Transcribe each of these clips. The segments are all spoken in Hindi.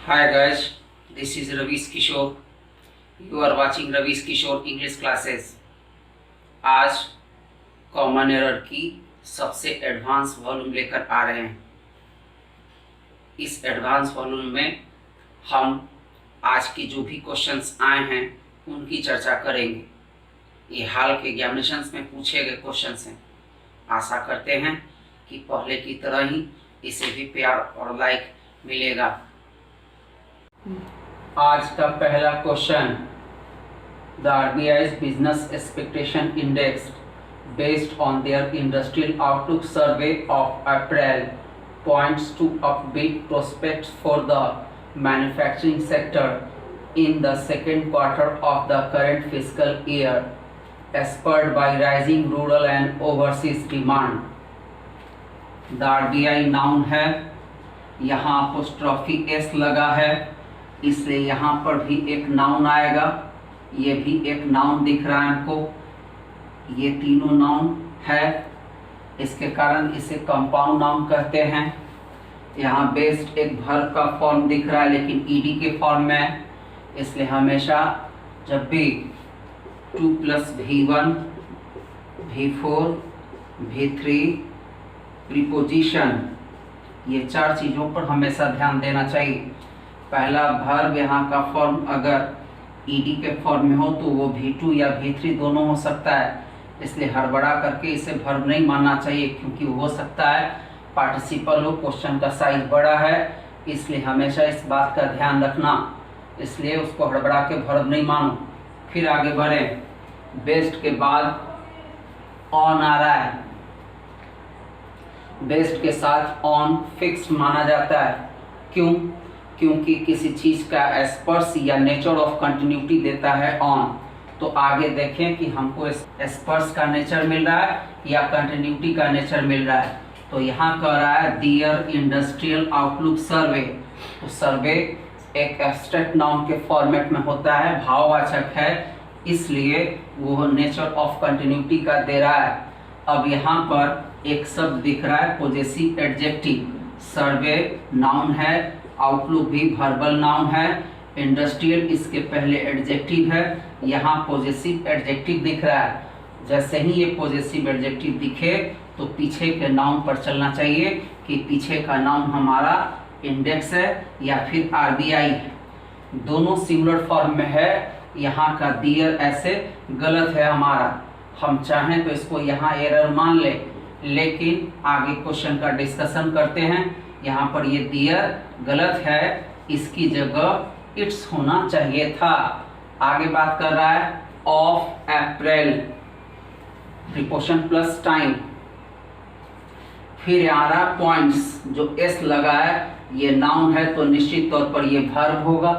Hi guys, this is Ravish Kishore. You are watching Ravish Kishore English classes. आज कॉमन एरर की सबसे एडवांस वॉल्यूम लेकर आ रहे हैं। इस एडवांस वॉल्यूम में हम आज की जो भी क्वेश्चंस आए हैं उनकी चर्चा करेंगे। ये हाल के एग्जामिनेशंस में पूछे गए क्वेश्चंस हैं। आशा करते हैं कि पहले की तरह ही इसे भी प्यार और लाइक मिलेगा। आज का पहला question, the RBI's business expectation index based on their industrial outlook survey of April points to upbeat prospects for the manufacturing sector in the second quarter of the current fiscal year, spurred by rising rural and overseas demand. The RBI noun है, यहाँ अपोस्ट्रोफी एस लगा है, इसलिए यहाँ पर भी एक नाउन आएगा। ये भी एक नाउन दिख रहा है हमको, ये तीनों नाउन है, इसके कारण इसे कंपाउंड नाउन कहते हैं। यहाँ बेस्ड एक वर्ब का फॉर्म दिख रहा है लेकिन ईडी के फॉर्म में है, इसलिए हमेशा जब भी 2 + V1 V4 V3 प्रीपोजिशन, ये चार चीज़ों पर हमेशा ध्यान देना चाहिए। पहला वर्ब यहाँ का फॉर्म अगर ईडी के फॉर्म में हो तो वो V2 या V3 दोनों हो सकता है, इसलिए हड़बड़ा करके इसे वर्ब नहीं मानना चाहिए, क्योंकि हो सकता है पार्टिसिपल हो, क्वेश्चन का साइज बड़ा है, इसलिए हमेशा इस बात का ध्यान रखना, इसलिए उसको हड़बड़ा के वर्ब नहीं मानो। फिर आगे बढ़े, बेस्ड के बाद ऑन आ रहा है, बेस्ड के साथ ऑन फिक्स माना जाता है। क्यों? क्योंकि किसी चीज़ का स्पर्श या नेचर ऑफ कंटिन्यूटी देता है ऑन। तो आगे देखें कि हमको स्पर्श का नेचर मिल रहा है या कंटिन्यूटी का नेचर मिल रहा है। तो यहाँ कह रहा है दियर इंडस्ट्रियल आउटलुक सर्वे। तो सर्वे एक एब्स्ट्रैक्ट नाउन के फॉर्मेट में होता है, भाववाचक है, इसलिए वो नेचर ऑफ कंटिन्यूटी का दे रहा है। अब यहाँ पर एक शब्द दिख रहा है पॉजेसिव एडजेक्टिव। सर्वे नाउन है, आउटलुक भी वर्बल नाउन है, इंडस्ट्रियल इसके पहले एडजेक्टिव है, यहाँ पॉजेसिव एडजेक्टिव दिख रहा है। जैसे ही ये पॉजेसिव एडजेक्टिव दिखे तो पीछे के नाउन पर चलना चाहिए कि पीछे का नाउन हमारा इंडेक्स है या फिर RBI है। दोनों सिंगुलर फॉर्म में है, यहाँ का दियर ऐसे गलत है हमारा। हम चाहें तो इसको यहाँ एरर मान ले, लेकिन आगे क्वेश्चन का डिस्कशन करते हैं। यहाँ पर ये दियर गलत है, इसकी जगह इट्स होना चाहिए था। आगे बात कर रहा है of April, preposition plus time. फिर यहाँ रहा पॉइंट्स, जो एस लगा है ये नाउन है तो निश्चित तौर पर ये वर्ब होगा।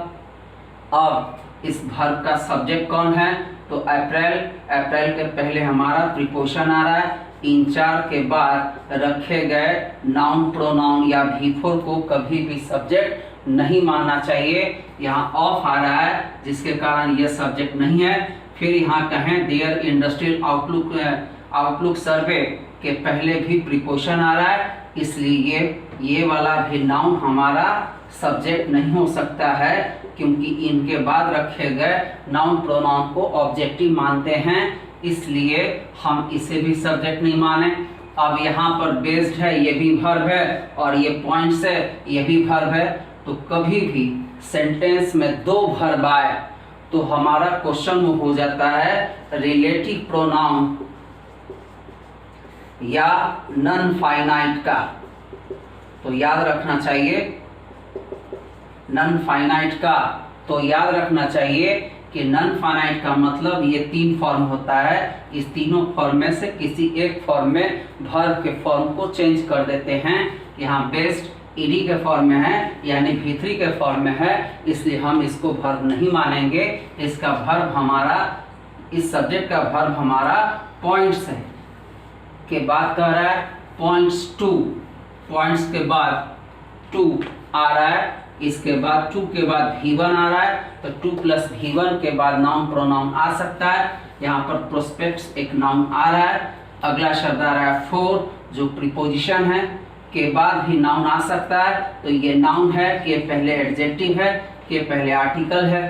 अब इस वर्ब का सब्जेक्ट कौन है? तो अप्रैल, अप्रैल के पहले हमारा प्रीपोजिशन आ रहा है। इन चार के बाद रखे गए नाउन प्रोनाउन या V4 को कभी भी सब्जेक्ट नहीं मानना चाहिए। यहाँ ऑफ आ रहा है जिसके कारण यह सब्जेक्ट नहीं है। फिर यहाँ कहें देयर इंडस्ट्रियल आउटलुक सर्वे के पहले भी प्रीपोजिशन आ रहा है, इसलिए ये वाला भी नाउन हमारा सब्जेक्ट नहीं हो सकता है, क्योंकि इनके बाद रखे गए नाउन प्रोनाउन को ऑब्जेक्टिव मानते हैं, इसलिए हम इसे भी सब्जेक्ट नहीं माने। अब यहाँ पर बेस्ड है, ये भी वर्ब है, और ये पॉइंट्स है, ये भी वर्ब है। तो कभी भी सेंटेंस में दो वर्ब आए तो हमारा क्वेश्चन हो जाता है रिलेटिव प्रोनाउन या नॉन फाइनाइट का। तो याद रखना चाहिए नॉन फाइनाइट का, तो याद रखना चाहिए कि नॉन फाइनाइट का मतलब ये तीन फॉर्म होता है। इस तीनों फॉर्म में से किसी एक फॉर्म में वर्ब के फॉर्म को चेंज कर देते हैं। यहाँ बेस्ड ईडी के फॉर्म में है, यानी V3 के फॉर्म में है, इसलिए हम इसको वर्ब नहीं मानेंगे। इसका वर्ब हमारा, इस सब्जेक्ट का वर्ब हमारा पॉइंट्स है। के बाद कह रहा है पॉइंट्स टू, पॉइंट्स के बाद 2 आ रहा है, इसके बाद 2 के बाद V1 आ रहा है, तो 2 + V1 के बाद नाउन प्रोनाउन आ सकता है। यहाँ पर प्रोस्पेक्ट्स एक नाउन आ रहा है। अगला शब्द आ रहा है 4, जो प्रीपोजिशन है। के बाद भी नाउन आ सकता है, तो ये नाउन है, के पहले एडजेक्टिव है, के पहले आर्टिकल है।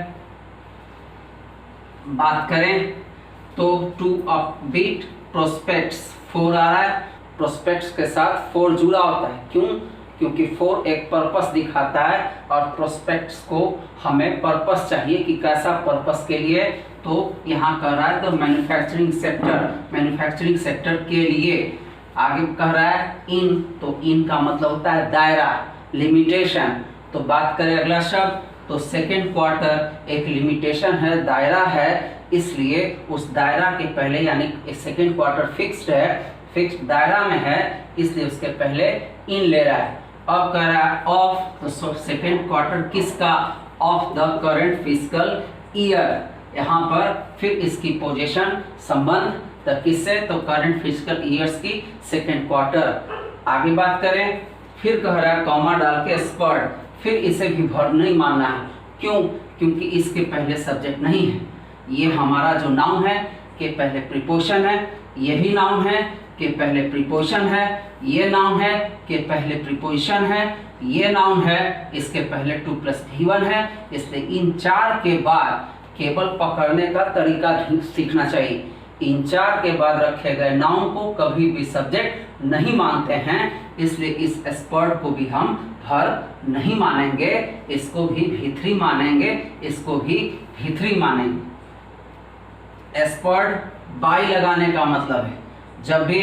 बात करें तो टू अपबीट प्रोस्पेक्ट्स, 4 आ रहा है, प्रोस्पेक्ट्स के साथ 4 जुड़ा होता है। क्यों? क्योंकि 4 एक पर्पस दिखाता है और प्रोस्पेक्ट्स को हमें पर्पस चाहिए कि कैसा पर्पस के लिए, तो यहाँ कह रहा है तो मैन्युफैक्चरिंग सेक्टर के लिए। आगे कह रहा है इन, तो इन का मतलब होता है दायरा, लिमिटेशन। तो बात करें अगला शब्द, तो सेकेंड क्वार्टर एक लिमिटेशन है, दायरा है, इसलिए उस दायरा के पहले, यानी सेकेंड क्वार्टर फिक्स्ड है, फिक्स्ड दायरा में है, इसलिए उसके पहले इन ले रहा है। अब कह रहा है ऑफ, तो सेकेंड क्वार्टर किसका? Of the current physical year. यहाँ पर फिर इसकी पोजीशन संबंध तो किससे? तो करंट फिजिकल ईयर्स की सेकेंड क्वार्टर। आगे बात करें, फिर कह रहा है कॉमा डाल के स्पर्ड, फिर इसे भी वर्ब नहीं मानना है। क्यों? क्योंकि इसके पहले सब्जेक्ट नहीं है। ये हमारा जो नाउन है के पहले प्रीपोजिशन है, ये भी नाउन है के पहले प्रीपोजिशन है, ये नाउन है के पहले प्रीपोजिशन है, ये नाउन है इसके पहले 2 + V1 है। इसलिए इन 4 के बाद केवल पकड़ने का तरीका सीखना चाहिए। इन 4 के बाद रखे गए नाउन को कभी भी सब्जेक्ट नहीं मानते हैं, इसलिए इस स्पर्ड को भी हम वर्ब नहीं मानेंगे, इसको भी V3 मानेंगे, इसको भी V3 मानेंगे। स्पर्ड बाई लगाने का मतलब है जब भी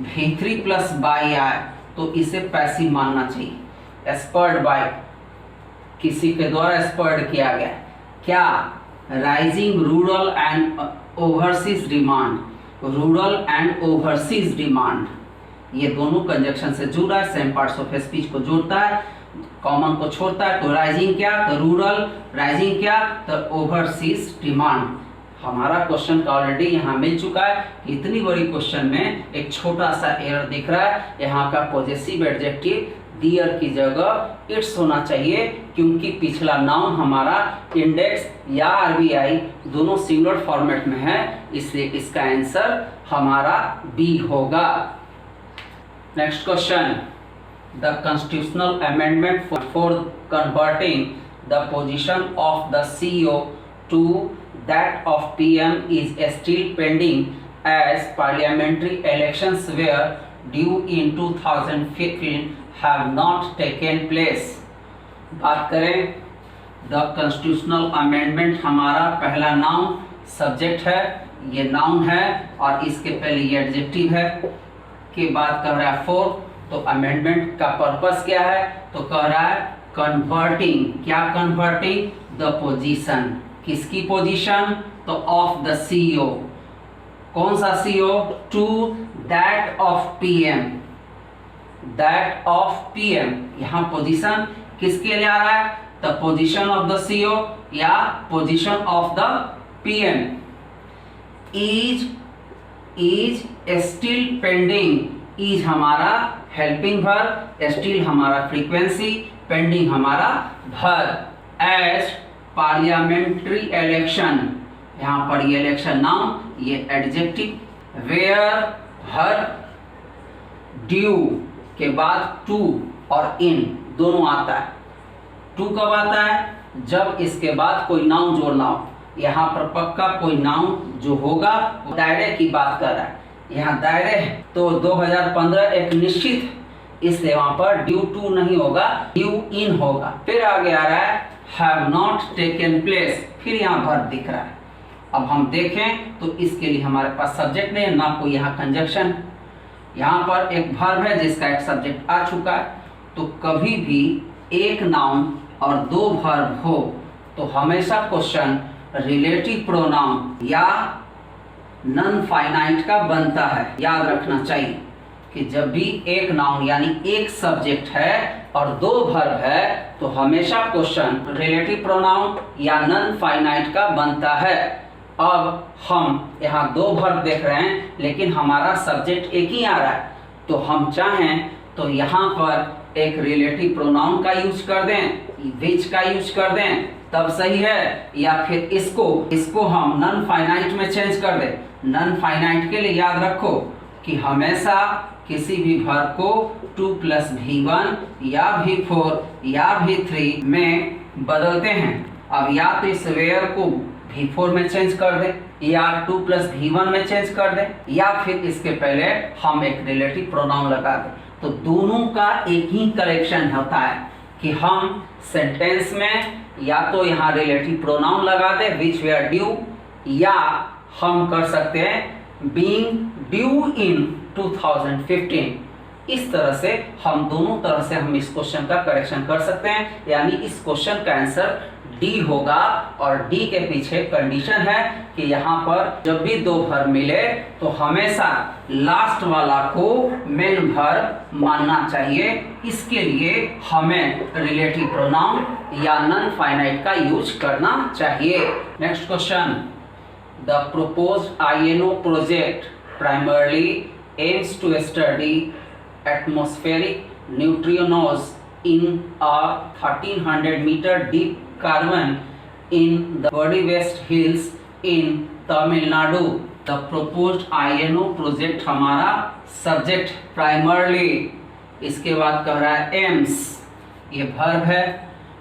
V3 + बाई आए तो इसे पैसिव मानना चाहिए। स्पर्ड बाई, किसी के द्वारा स्पर्ड किया गया, क्या? Rising rural and overseas demand, rural and overseas demand, ये दोनों कंजक्शन से जुड़ा है, सेम पार्ट्स ऑफ स्पीच को जोड़ता है, कॉमन को छोड़ता है। तो राइजिंग क्या? तो रूरल, राइजिंग क्या? तो ओवरसीज डिमांड। हमारा क्वेश्चन का ऑलरेडी यहाँ मिल चुका है कि इतनी बड़ी क्वेश्चन में एक छोटा सा एरर दिख रहा है। यहाँ का पॉजेसिव एडजेक्टिव डियर की जगह इट्स होना चाहिए, क्योंकि पिछला नाउन हमारा इंडेक्स या आरबीआई दोनों सिंगुलर फॉर्मेट में है, इसलिए इसका आंसर हमारा बी होगा। Next question, the constitutional amendment for converting the position of the CEO to that of PM is still pending as parliamentary elections were due in 2015 have not taken place। बात करें द कॉन्स्टिट्यूशनल अमेंडमेंट, हमारा पहला नाउन सब्जेक्ट है, ये नाउन है और इसके पहले ये एडजेक्टिव है, के बाद कह रहा है फॉर, तो अमेंडमेंट का पर्पस क्या है? तो कह रहा है कन्वर्टिंग, क्या कन्वर्टिंग? द पोजीशन, किसकी पोजीशन? तो ऑफ द CEO, कौन सा CEO? To that of PM, that of PM। यहाँ पोजीशन किसके लिए आ रहा है? The position of the CEO या position of the PM। Is still pending, is हमारा हेल्पिंग वर्ब, स्टिल हमारा फ्रीक्वेंसी, पेंडिंग हमारा वर्ब। एज पार्लियामेंट्री इलेक्शन, यहाँ पर ये इलेक्शन नाउन, ये एडजेक्टिव। वेयर, हर, ड्यू के बाद टू और इन दोनों आता है। टू कब आता है? जब इसके बाद कोई नाउन जोड़ना हो। यहाँ पर पक्का कोई नाउन जो होगा वो दायरे की बात कर रहा है, यहाँ दायरे है तो 2015 एक निश्चित, इसलिए वहां पर ड्यू टू नहीं होगा, ड्यू इन होगा। फिर आगे आ रहा है have not taken place, फिर यहाँ वर्ब दिख रहा है। अब हम देखें तो इसके लिए हमारे पास सब्जेक्ट नहीं है, ना कोई यहाँ कंजक्शन। यहाँ पर एक वर्ब है जिसका एक सब्जेक्ट आ चुका है। तो कभी भी एक नाउन और 2 वर्ब हो तो हमेशा क्वेश्चन रिलेटिव प्रोनाउन या नॉन फाइनाइट का बनता है। याद रखना चाहिए कि जब भी एक नाउन यानी एक सब्जेक्ट है और 2 वर्ब है तो हमेशा क्वेश्चन रिलेटिव प्रोनाउन या नॉन फाइनाइट का बनता है। अब हम यहाँ 2 वर्ब देख रहे हैं लेकिन हमारा सब्जेक्ट एक ही आ रहा है, तो हम चाहें तो यहाँ पर एक रिलेटिव प्रोनाउन का यूज कर दें, विच का यूज कर दें तब सही है, या फिर इसको हम नॉन फाइनाइट में चेंज कर दें। नॉन फाइनाइट के लिए याद रखो कि हमेशा किसी भी वर्ब को 2 + V1 या V4 या V3 में बदलते हैं। अब या तो इस वेयर को V4 में चेंज कर दें या 2 + V1 में चेंज कर दें या फिर इसके पहले हम एक रिलेटिव प्रोनाउन लगा दें। तो दोनों का एक ही करेक्शन होता है कि हम सेंटेंस में या तो यहाँ रिलेटिव प्रोनाउन लगा दें विच वेयर ड्यू, या हम कर सकते हैं बीइंग ड्यू इन 2015। इस तरह से हम दोनों तरह से हम इस क्वेश्चन का करेक्शन कर सकते हैं। यानी इस क्वेश्चन का आंसर डी होगा और डी के पीछे कंडीशन है कि यहाँ पर जब भी दो वर्ब मिले तो हमेशा लास्ट वाला को मेन वर्ब मानना चाहिए। इसके लिए हमें रिलेटिव प्रोनाउन या नॉन फाइनाइट का यूज करना चाहिए। Next question, the proposed INO project primarily aims to study atmospheric neutrinos in a 1300-meter deep cavern in the Verde West Hills in Tamil Nadu। The proposed INO project हमारा सब्जेक्ट प्राइमरली, इसके बाद कह रहा है एम्स, ये वर्ब है,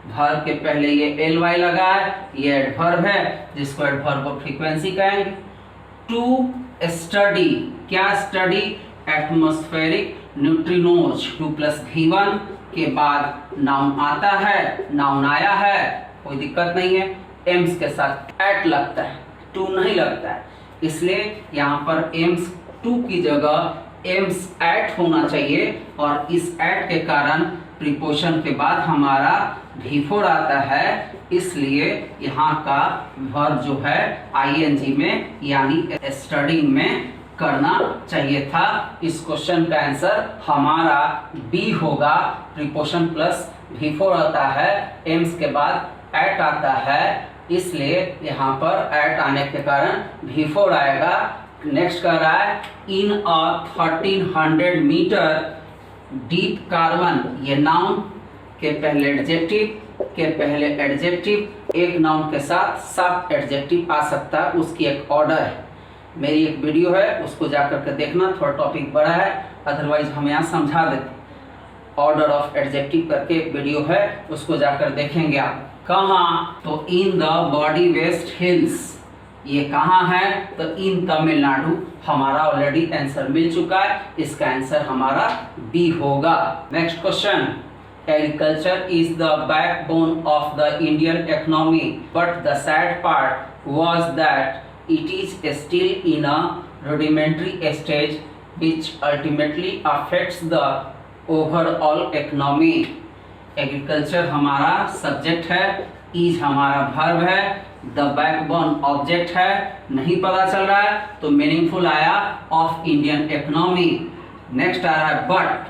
वर्ब के पहले ये ly लगा है, ये एडवर्ब है जिसको एडवर्ब ऑफ फ्रीक्वेंसी कहेंगे। टू स्टडी, क्या स्टडी? Atmospheric neutrinos. 2 + V1 के बाद नाउन आता है, नाउन आया है, कोई दिक्कत नहीं है। एम्स के साथ एट लगता है, टू नहीं लगता है, इसलिए यहाँ पर एम्स टू की जगह एम्स एट होना चाहिए। और इस एट के कारण प्रीपोजिशन के बाद हमारा V4 आता है, इसलिए यहाँ का वर्ब जो है ING में यानी स्टडिंग में करना चाहिए था। इस क्वेश्चन का आंसर हमारा बी होगा। प्रीपोजिशन प्लस V4 आता है, एम्स के बाद एट आता है, इसलिए यहाँ पर एट आने के कारण V4 आएगा। नेक्स्ट कर रहा है इन अ 1300 मीटर डीप कार्बन, ये नाउन के पहले एडजेक्टिव के पहले एडजेक्टिव, एक नाउन के साथ 7 एडजेक्टिव आ सकता है, उसकी एक ऑर्डर है। मेरी एक वीडियो है, उसको जाकर के देखना, थोड़ा टॉपिक बड़ा है, अदरवाइज हम यहाँ समझा देते। ऑर्डर ऑफ एडजेक्टिव करके एक वीडियो है, उसको जाकर देखेंगे आप। कहाँ? तो in the body west hills, ये कहाँ है? तो इन तमिलनाडु। हमारा ऑलरेडी आंसर मिल चुका है, इसका आंसर हमारा बी होगा। Next question, agriculture is the backbone of the Indian economy, but the sad part was that it is still in a rudimentary stage which ultimately affects the overall economy। Agriculture हमारा सब्जेक्ट है, इज हमारा वर्ब है, द बैकबोन ऑब्जेक्ट है, नहीं पता चल रहा है तो मीनिंगफुल आया ऑफ इंडियन इकोनॉमी। नेक्स्ट आ रहा है बट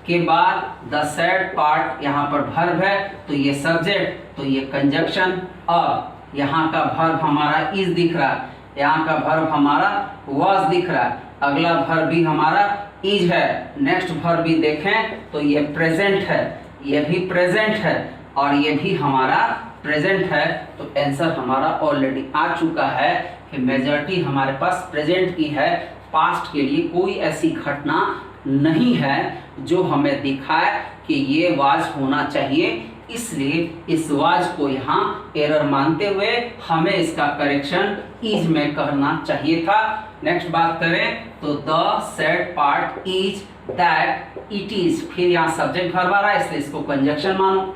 के बाद द सैड पार्ट, यहाँ पर वर्ब है तो ये सब्जेक्ट, तो ये कंजक्शन। अब यहाँ का वर्ब हमारा इज दिख रहा है, यहाँ का वर्ब हमारा वाज दिख रहा है, अगला वर्ब भी हमारा इज है। नेक्स्ट वर्ब भी देखें तो ये प्रेजेंट है, ये भी प्रेजेंट है और ये भी हमारा प्रेजेंट है। तो आंसर हमारा ऑलरेडी आ चुका है कि मेजॉरिटी हमारे पास प्रेजेंट की है। पास्ट के लिए कोई ऐसी घटना नहीं है जो हमें दिखाए कि ये वाज होना चाहिए, इसलिए इस वाज को यहाँ एरर मानते हुए हमें इसका करेक्शन इज में करना चाहिए था। नेक्स्ट बात करें तो the sad part is that it is, फिर यहाँ सब्जेक्ट वर्ब आ रहा है इसलिए इसको कंजक्शन मानो।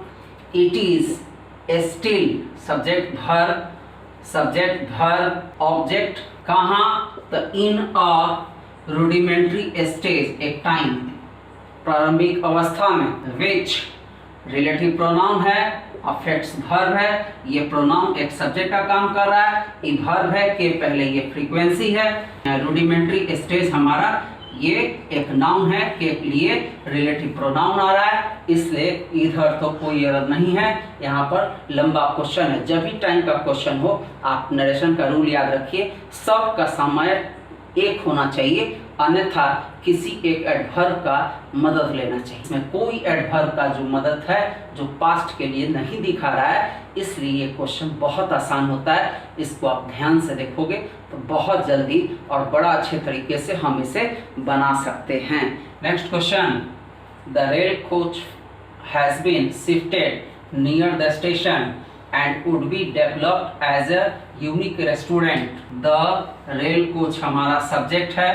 It is still, subject verb object, कहाँ? तो इन अ रूडिमेंट्री स्टेज, एक टाइम, प्रारंभिक अवस्था में। विच रिलेटिव प्रोनाउन है, अफेक्ट्स वर्ब है, ये प्रोनाउन एक सब्जेक्ट का काम कर रहा है, ये वर्ब है के पहले ये फ्रीक्वेंसी है। रूडिमेंट्री स्टेज हमारा ये एक नाउन है के लिए रिलेटिव प्रोनाउन आ रहा है, इसलिए इधर तो कोई एरर नहीं है। यहाँ पर लंबा क्वेश्चन है, जब भी टाइम का क्वेश्चन हो आप नरेशन का रूल याद रखिए, सबका समय एक होना चाहिए, अन्यथा किसी एक एडवर्ब का मदद लेना चाहिए। इसमें कोई एडवर्ब का जो मदद है जो पास्ट के लिए नहीं दिखा रहा है, इसलिए ये क्वेश्चन बहुत आसान होता है। इसको आप ध्यान से देखोगे तो बहुत जल्दी और बड़ा अच्छे तरीके से हम इसे बना सकते हैं। Next question, the rail coach has been shifted near the station and would be developed as a unique restaurant. The rail coach हमारा सब्जेक्ट है,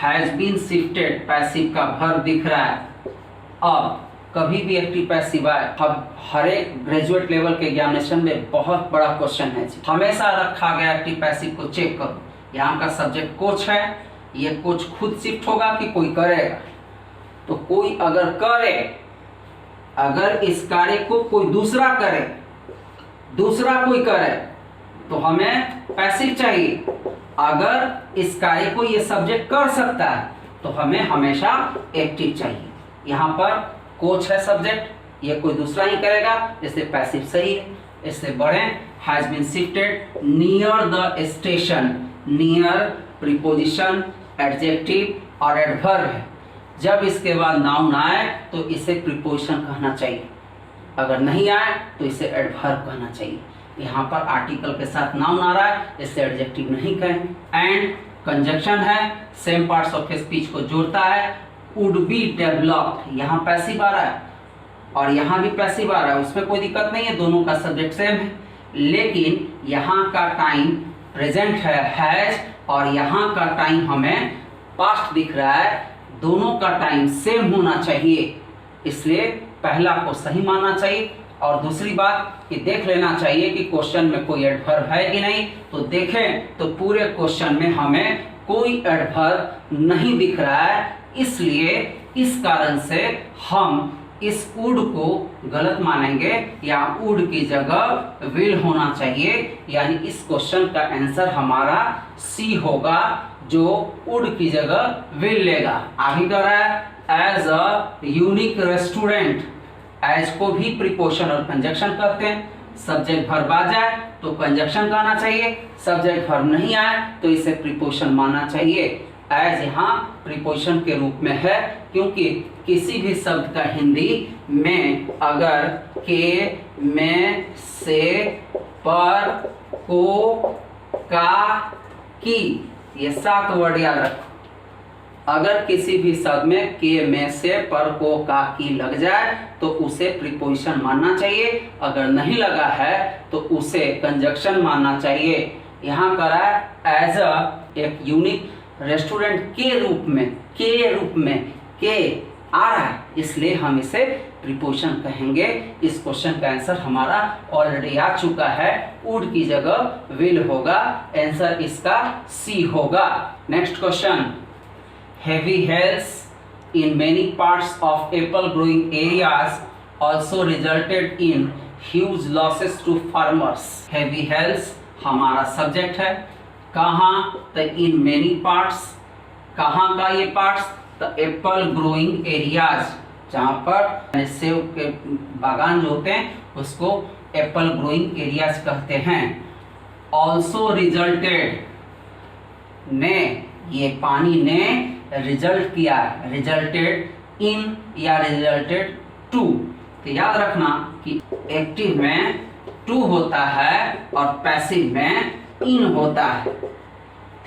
has been shifted पैसिव का वर्ब दिख रहा है। अब कभी भी एक्टिव पैसिव आए, अब हर एक ग्रेजुएट लेवल के एग्जामिनेशन में बहुत बड़ा क्वेश्चन है जी, हमेशा रखा गया एक्टिव पैसिव को चेक करो। यहाँ का सब्जेक्ट कोच है, ये कोच खुद शिफ्ट होगा कि कोई करेगा? तो कोई अगर करे, अगर इस कार्य को कोई दूसरा करे, दूसरा कोई करे, तो हमें पैसिव चाहिए। अगर इस कार्य को ये सब्जेक्ट कर सकता है तो हमें हमेशा एक्टिव चाहिए। यहाँ पर कोच है सब्जेक्ट, ये कोई दूसरा ही करेगा, इसलिए पैसिव सही है। इससे बढ़े, has been shifted near the station. Near preposition, adjective और एडवर्ब है। जब इसके बाद नाउन आए तो इसे प्रीपोजिशन कहना चाहिए, अगर नहीं आए तो इसे एडवर्ब कहना चाहिए। यहाँ पर आर्टिकल के साथ नाउन आ रहा है, इससे एडजेक्टिव नहीं कहें। एंड कंजक्शन है, सेम पार्ट्स ऑफ स्पीच को जोड़ता है। वुड बी डेवलप्ड, यहाँ पैसिव आ रहा है और यहाँ भी पैसिव आ रहा है, उसमें कोई दिक्कत नहीं है, दोनों का सब्जेक्ट सेम है। लेकिन यहाँ का टाइम प्रेजेंट है हैज, और यहाँ का टाइम हमें पास्ट दिख रहा है, दोनों का टाइम सेम होना चाहिए, इसलिए पहला को सही मानना चाहिए। और दूसरी बात कि देख लेना चाहिए कि क्वेश्चन में कोई एडवर्ब है कि नहीं। तो देखें तो पूरे क्वेश्चन में हमें कोई एडवर्ब नहीं दिख रहा है, इसलिए इस कारण से हम इस वुड को गलत मानेंगे, या वुड की जगह विल होना चाहिए। यानी इस क्वेश्चन का आंसर हमारा सी होगा, जो वुड की जगह विल लेगा। आगे कह रहा है as a unique restaurant. As को भी प्रीपोजिशन और कंजक्शन कहते हैं। सब्जेक्ट वर्ब आ जाए तो कंजक्शन कहना चाहिए, सब्जेक्ट वर्ब नहीं आए तो इसे प्रीपोजिशन मानना चाहिए। एज यहाँ प्रीपोजिशन के रूप में है, क्योंकि किसी भी शब्द का हिंदी में अगर के, में, से, पर, को, का, की, ये 7 वर्ड याद रखो। अगर किसी भी शब्द में के, में, से, पर, को, का, की लग जाए तो उसे प्रीपोजिशन मानना चाहिए, अगर नहीं लगा है तो उसे कंजक्शन मानना चाहिए। यहाँ करा है एज अ एक यूनिक रेस्टोरेंट के रूप में, के रूप में के आ रहा है, इसलिए हम इसे प्रीपोजिशन कहेंगे। इस क्वेश्चन का आंसर हमारा ऑलरेडी आ चुका है, वुड की जगह विल होगा, आंसर इसका सी होगा। Next question, heavy hails in many parts of apple growing areas also resulted in huge losses to farmers. Heavy hails हमारा सब्जेक्ट है, कहाँ? तो in many parts, कहाँ का ये पार्ट्स? तो एप्पल ग्रोइंग एरियाज, जहाँ पर सेब के बागान जो होते हैं उसको एप्पल ग्रोइंग एरियाज कहते हैं। ऑल्सो रिजल्टेड, ने, ये पानी ने रिजल्ट किया, रिजल्टेड इन या रिजल्टेड टू। तो याद रखना कि एक्टिव में टू होता है और पैसिव में इन होता है,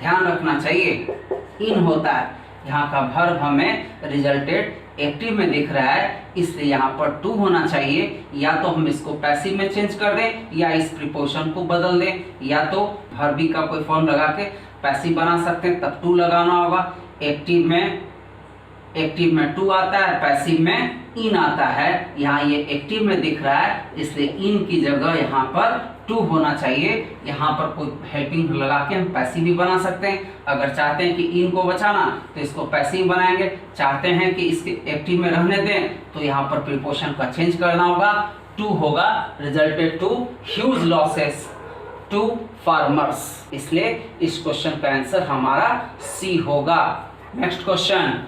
ध्यान रखना चाहिए, इन होता है। यहाँ का वर्ब हमें रिजल्टेड एक्टिव में दिख रहा है, इसलिए यहाँ पर टू होना चाहिए। या तो हम इसको पैसिव में चेंज कर दें या इस प्रीपोजिशन को बदल दें, या तो वर्बी का कोई फॉर्म लगा के पैसिव बना सकते हैं, तब टू लगाना होगा। एक्टिव में टू आता है, पैसिव में इन आता है। यहाँ ये एक्टिव में दिख रहा है, इसलिए इन की जगह यहाँ पर टू होना चाहिए। यहाँ पर कोई हेल्पिंग लगा के हम पैसिव भी बना सकते हैं। अगर चाहते हैं कि इन को बचाना तो इसको पैसिव बनाएंगे, चाहते हैं कि इसके एक्टिव में रहने दें तो यहाँ पर प्रीपोजिशन का चेंज करना होगा, टू होगा। Resulted to huge losses to farmers, इसलिए इस क्वेश्चन का आंसर हमारा सी होगा। Next question,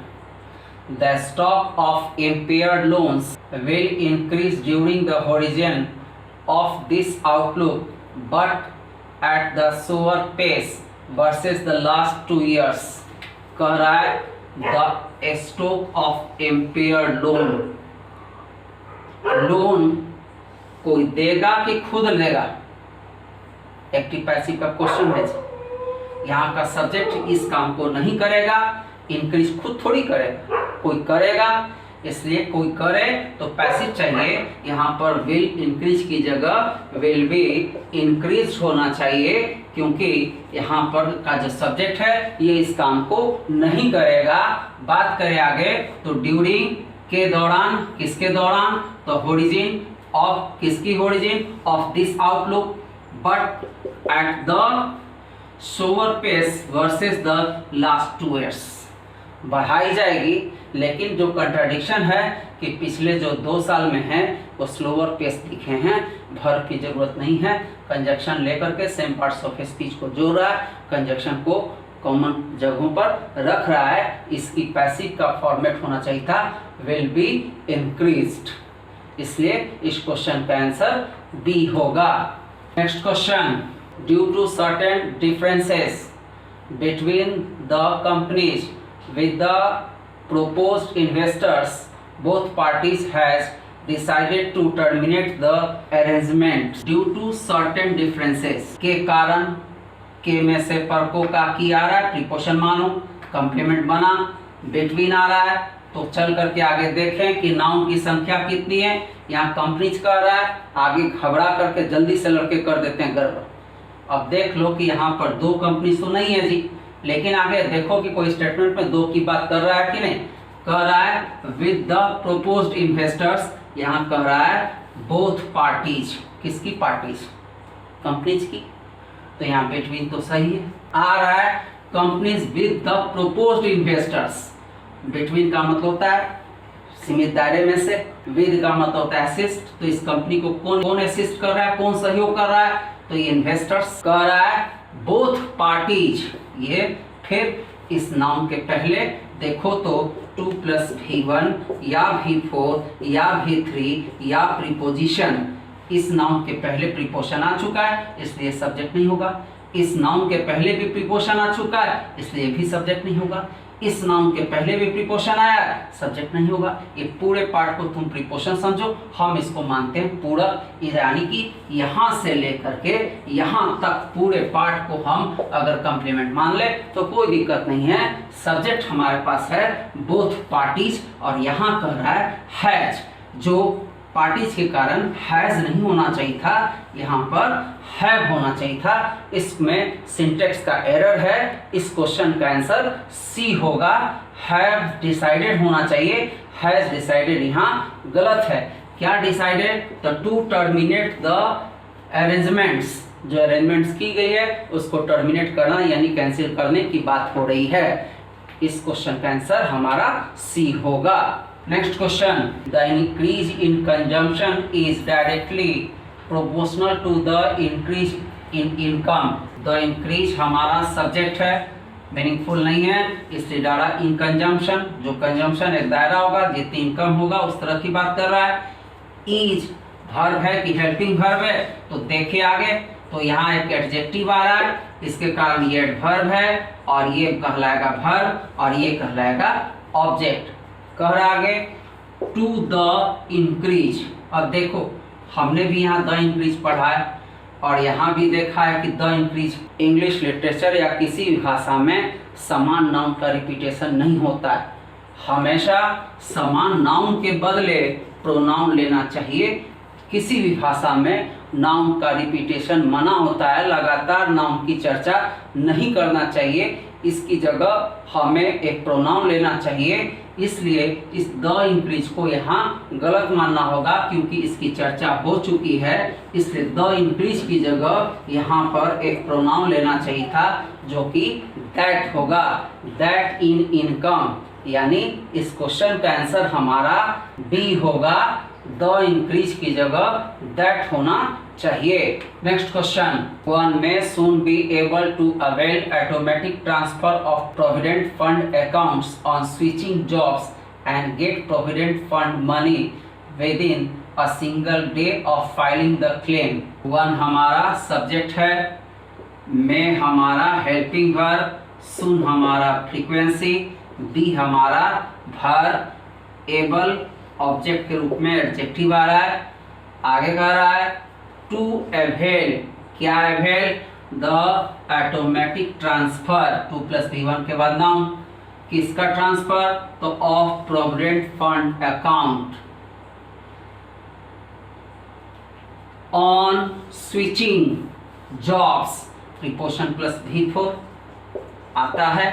the stock of impaired loans will increase during the horizon of this outlook, but at the slower pace versus the last 2 years. कह रहा है the stock of impaired loan, loan कोई देगा कि खुद लेगा? एक्टिव पैसिव का क्वेश्चन है। यहाँ का सब्जेक्ट इस काम को नहीं करेगा, इंक्रीज खुद थोड़ी करेगा, कोई करेगा, इसलिए कोई करे तो पैसिव चाहिए। यहाँ पर विल इंक्रीज की जगह विल बी इंक्रीज होना चाहिए, क्योंकि यहाँ पर का जो सब्जेक्ट है ये इस काम को नहीं करेगा। बात करें आगे तो ड्यूरिंग के दौरान, किसके दौरान, तो ओरिजिन ऑफ, किसकी origin, of this outlook, but at the slower pace versus the last 2 years बढ़ाई जाएगी। लेकिन जो कंट्राडिक्शन है कि पिछले जो 2 साल में है वो स्लोअर पेस लिखे हैं, वर्ब की जरूरत नहीं है, कंजक्शन लेकर के सेम पार्ट्स ऑफ स्पीच को जोड़ रहा है, कंजक्शन को कॉमन जगहों पर रख रहा है। इसकी पैसिव का फॉर्मेट होना चाहिए था विल बी इंक्रीज्ड, इसलिए इस क्वेश्चन का आंसर बी होगा। Next question, due to certain differences between the companies with the proposed investors, both parties has decided to terminate the arrangement due to certain differences। के कारण, के में से फर्कों का की आ रहा है, प्रीपोजिशन मानो, कंप्लीमेंट बना, बिटवीन आ रहा है, तो चल करके आगे देखें कि नाउन की संख्या कितनी है। यहाँ कंपनीज कर रहा है, आगे घबरा करके जल्दी से लड़के कर देते हैं गड़बड़। अब देख लो कि यहाँ पर 2 कंपनीज तो नहीं है जी, लेकिन आगे देखो कि कोई स्टेटमेंट में 2 की बात कर रहा है कि नहीं, कह रहा है विद द प्रोपोज्ड इन्वेस्टर्स, यहाँ कह रहा है बोथ पार्टीज, किसकी पार्टीज, कंपनीज की, तो यहाँ बिटवीन तो सही है। आ रहा है companies with the proposed investors, between का मतलब होता है सीमित दायरे में से, विद का मतलब होता है असिस्ट, तो इस कंपनी को कौन असिस्ट कर रहा है, कौन सहयोग कर रहा है, तो ये इन्वेस्टर्स कह रहा है बोथ पार्टीज। ये फिर इस नाउन के पहले देखो तो 2 + V1 या V4 या V3 या प्रीपोजिशन, इस नाउन के पहले प्रीपोजिशन आ चुका है, इसलिए सब्जेक्ट नहीं होगा। इस नाउन के पहले भी प्रीपोजिशन आ चुका है, इसलिए भी सब्जेक्ट नहीं होगा। इस नाउन के पहले भी प्रीपोजिशन आया, सब्जेक्ट नहीं होगा। ये पूरे पार्ट को तुम प्रीपोजिशन समझो, हम इसको मानते हैं पूरा, यानी कि यहाँ से लेकर के यहाँ तक पूरे पार्ट को हम अगर कंप्लीमेंट मान ले तो कोई दिक्कत नहीं है। सब्जेक्ट हमारे पास है बोथ पार्टीज, और यहाँ कह रहा है हैज, जो पार्टीज के कारण हैज नहीं होना चाहिए था, यहाँ पर हैव होना चाहिए था। इसमें सिंटेक्स का एरर है, इस क्वेश्चन का आंसर सी होगा। हैव डिसाइडेड होना चाहिए, हैज डिसाइडेड यहाँ गलत है। क्या डिसाइडेड, तो टू टर्मिनेट द अरेंजमेंट्स, जो अरेंजमेंट्स की गई है उसको टर्मिनेट करना यानी कैंसिल करने की बात हो रही है। इस क्वेश्चन का आंसर हमारा सी होगा। Next question, the increase in consumption is directly proportional to the increase in income। The increase हमारा सब्जेक्ट है, मीनिंगफुल नहीं है, इसलिए डाला इन कंजम्पशन, जो कंजम्पशन एक दायरा होगा, जितनी इनकम होगा उस तरह की बात कर रहा है। इज वर्ब है कि हेल्पिंग वर्ब है, तो देखिए आगे तो यहाँ एक एडजेक्टिव आ रहा है, इसके कारण ये एडवर्ब है और ये कहलाएगा वर्ब और ये कहलाएगा ऑब्जेक्ट। कह रहा आगे टू द इंक्रीज। अब देखो हमने भी यहाँ द इंक्रीज पढ़ा है और यहाँ भी देखा है कि द इंक्रीज, इंग्लिश लिटरेचर या किसी भी भाषा में समान नाउन का रिपीटेशन नहीं होता है, हमेशा समान नाउन के बदले प्रोनाउन लेना चाहिए। किसी भी भाषा में नाउन का रिपीटेशन मना होता है, लगातार नाउन की चर्चा नहीं करना चाहिए, इसकी जगह हमें एक प्रोनाउन लेना चाहिए। इसलिए इस द इंक्रीज को यहाँ गलत मानना होगा क्योंकि इसकी चर्चा हो चुकी है, इसलिए द इंक्रीज की जगह यहाँ पर एक प्रोनाउन लेना चाहिए था जो कि दैट होगा, दैट इन इनकम, यानी इस क्वेश्चन का आंसर हमारा बी होगा। द इंक्रीज की जगह दैट होना चाहिए। Next question, one may soon be able to avail automatic transfer of provident fund accounts on switching jobs and get provident fund money within a single day of filing the claim. One हमारा सब्जेक्ट है, में हमारा हेल्पिंग वर्ब, सुन हमारा फ्रीक्वेंसी, बी हमारा वर्ब, एबल ऑब्जेक्ट के रूप में एडजेक्टिव आ रहा है। आगे कह रहा है टू अवेल, क्या avail, the automatic transfer 2 + V1 के बाद नाउन, किसका ट्रांसफर, तो of provident fund account on switching jobs, preposition plus V4 आता है।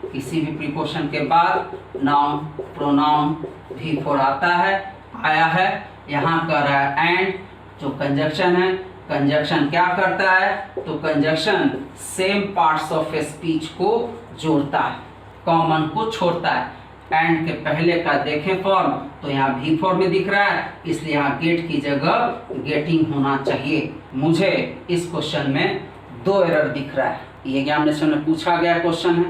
किसी भी प्रीपोजिशन के बाद नाउन प्रोनाउन V4 आता है, आया है। यहाँ कर रहा है एंड, जो कंजक्शन है, कंजक्शन क्या करता है, तो conjunction same parts of speech को जोड़ता है, कॉमन को छोड़ता है। एंड के पहले का देखें फॉर्म तो यहाँ V4 में दिख रहा है, इसलिए यहाँ गेट की जगह गेटिंग होना चाहिए। मुझे इस क्वेश्चन में 2 एरर दिख रहा है। ये एग्जामिनेशन में पूछा गया क्वेश्चन है,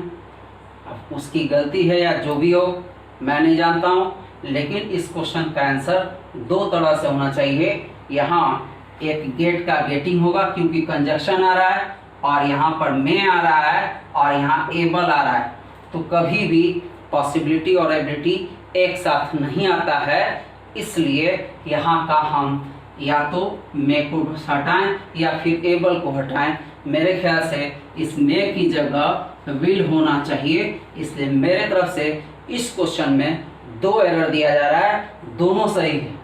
अब उसकी गलती है या जो भी हो मैं नहीं जानता हूँ, लेकिन इस क्वेश्चन का आंसर 2 तरह से होना चाहिए। यहाँ एक गेट का गेटिंग होगा क्योंकि कंजक्शन आ रहा है, और यहाँ पर में आ रहा है, और यहाँ एबल आ रहा है, तो कभी भी पॉसिबिलिटी और एबिलिटी एक साथ नहीं आता है। इसलिए यहाँ का हम या तो मे को हटाएं या फिर एबल को हटाएं। मेरे ख्याल से इस मे की जगह विल होना चाहिए, इसलिए मेरे तरफ से इस क्वेश्चन में 2 एरर दिया जा रहा है, दोनों सही है।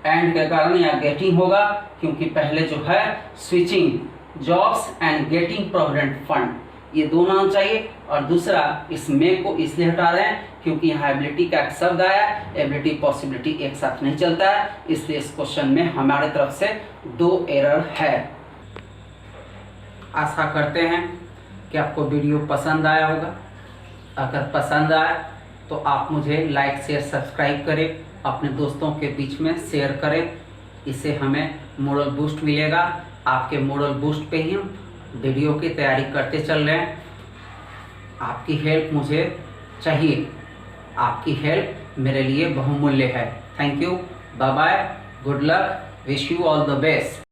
एंड के कारण यहाँ गेटिंग होगा क्योंकि पहले जो है switching jobs and getting provident fund, ये दोनों आना चाहिए। और दूसरा इस मे को इसलिए हटा रहे हैं क्योंकि यहाँ एबिलिटी का एक शब्द आया, एबिलिटी पॉसिबिलिटी एक साथ नहीं चलता है, इसलिए इस क्वेश्चन में हमारे तरफ से 2 एरर है। आशा करते हैं कि आपको वीडियो पसंद आया होगा। अगर पसंद आया तो आप मुझे लाइक शेयर सब्सक्राइब करें, अपने दोस्तों के बीच में शेयर करें, इससे हमें मोरल बूस्ट मिलेगा। आपके मोरल बूस्ट पे ही हम वीडियो की तैयारी करते चल रहे हैं। आपकी हेल्प मुझे चाहिए, आपकी हेल्प मेरे लिए बहुमूल्य है। Thank you, bye bye, good luck, wish you all the best.